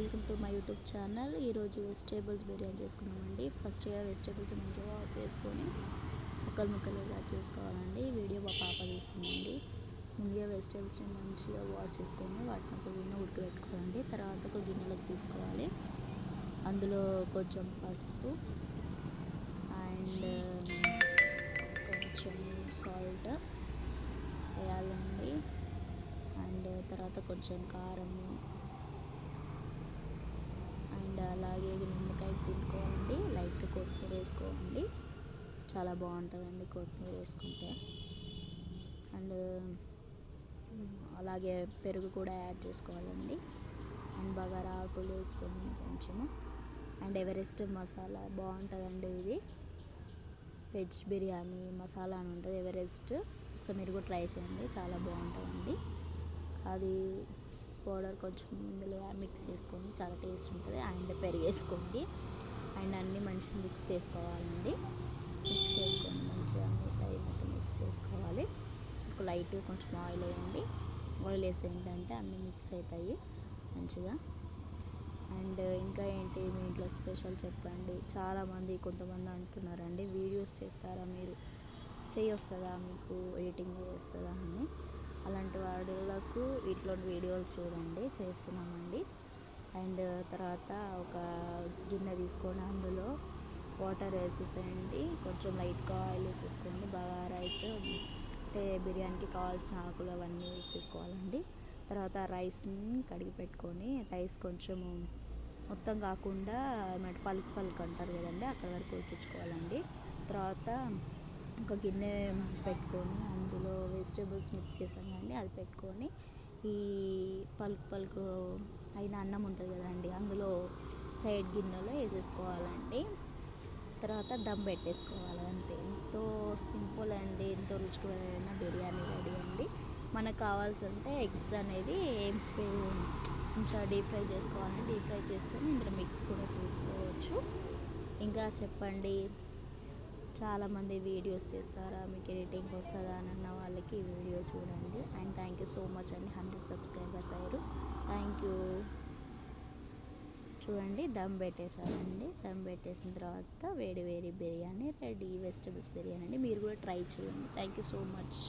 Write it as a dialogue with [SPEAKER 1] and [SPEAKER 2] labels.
[SPEAKER 1] Welcome to my YouTube channel. ఈరోజు vegetables biryani చేసుకున్నామండి. ఫస్ట్గా వెజిటేబుల్స్ మంచిగా వాష్ చేసుకొని ముక్కలు యాడ్ చేసుకోవాలండి. వీడియో మా పాప తీస్తుందండి. ముందుగా వెజిటేబుల్స్ని మంచిగా వాష్ చేసుకొని వాటిని ఒక గిన్నె ఉడకబెట్టుకోవాలండి. తర్వాత ఒక గిన్నెలోకి తీసుకోవాలి. అందులో కొంచెం పసుపు అండ్ కొంచెం సాల్ట్ వేయాలండి. అండ్ తర్వాత కొంచెం కారం అండ్ అలాగే నిమ్మకాయ పిండుకోవాలండి. లైట్గా కొత్తిమీర వేసుకోండి, చాలా బాగుంటుందండి కొత్తిమీర వేసుకుంటే. అండ్ అలాగే పెరుగు కూడా యాడ్ చేసుకోవాలండి. అండ్ బగారా ఆకులు వేసుకోండి కొంచెము. అండ్ ఎవరెస్ట్ మసాలా బాగుంటుందండి. ఇది వెజ్ బిర్యానీ మసాలా అని ఉంటుంది, ఎవరెస్ట్. సో మీరు కూడా ట్రై చేయండి, చాలా బాగుంటుందండి. అది పౌడర్ కొంచెం ఇందులో మిక్స్ చేసుకోండి, చాలా టేస్ట్ ఉంటుంది. అండ్ పెరుగు వేసుకోండి. అండ్ అన్నీ మంచిగా మిక్స్ చేసుకోవాలండి. మిక్స్ చేసుకొని మంచిగా అన్నీ తగినట్టు మిక్స్ చేసుకోవాలి. ఒక లైట్గా కొంచెం ఆయిల్ వేయండి. ఆయిల్ వేసి ఏంటంటే అన్నీ మిక్స్ అవుతాయి మంచిగా. అండ్ ఇంకా ఏంటి మీ ఇంట్లో స్పెషల్ చెప్పండి. చాలామంది కొంతమంది అంటున్నారండి, వీడియోస్ చేస్తారా మీరు, వస్తుందా మీకు, ఎడిటింగ్ వస్తుందా అని. అలాంటి వాళ్ళకు ఇట్లాంటి వీడియోలు చూడండి, చేస్తున్నామండి. అండ్ తర్వాత ఒక గిన్నె తీసుకొని అందులో వాటర్ వేసేసేయండి. కొంచెం లైట్గా ఆయిల్ వేసేసుకోండి. బాగా రైస్ అంటే బిర్యానీకి కావాల్సిన ఆకులు అవన్నీ వేసేసుకోవాలండి. తర్వాత రైస్ని కడిగి పెట్టుకొని, రైస్ కొంచెము మొత్తం కాకుండా ఏమంటే పలుకు అంటారు కదండి, అక్కడ వరకు ఉడికించుకోవాలండి. తర్వాత ఒక గిన్నె పెట్టుకొని అందులో వెజిటేబుల్స్ మిక్స్ చేసాం కానీ అది పెట్టుకొని ఈ పలుకు అయిన అన్నం ఉంటుంది కదండి, అందులో సైడ్ గిన్నెలో వేసేసుకోవాలండి. తర్వాత దమ్ పెట్టేసుకోవాలి. అంతే, ఎంతో సింపుల్ అండి, ఎంతో రుచికరమైన బిర్యానీ రెడీ అండి. మనకు కావాల్సి ఉంటే ఎగ్స్ అనేది కొంచెం డీప్ ఫ్రై చేసుకోవాలండి. డీప్ ఫ్రై చేసుకొని ఇందులో మిక్స్ కూడా చేసుకోవచ్చు. ఇంకా చెప్పండి, చాలామంది వీడియోస్ చేస్తారా, మీకు ఎడిటింగ్ వస్తుందా అని అన్న వాళ్ళకి ఈ వీడియో చూడండి. And thank you so much అండి. 100 సబ్స్క్రైబర్స్ అయ్యారు, థ్యాంక్ యూ. చూడండి, దమ్ పెట్టేసారండి. దమ్ పెట్టేసిన తర్వాత వేడి బిర్యానీ రెడీ, వెజిటబుల్స్ బిర్యానీ అండి. మీరు కూడా ట్రై చేయండి. Thank you so much.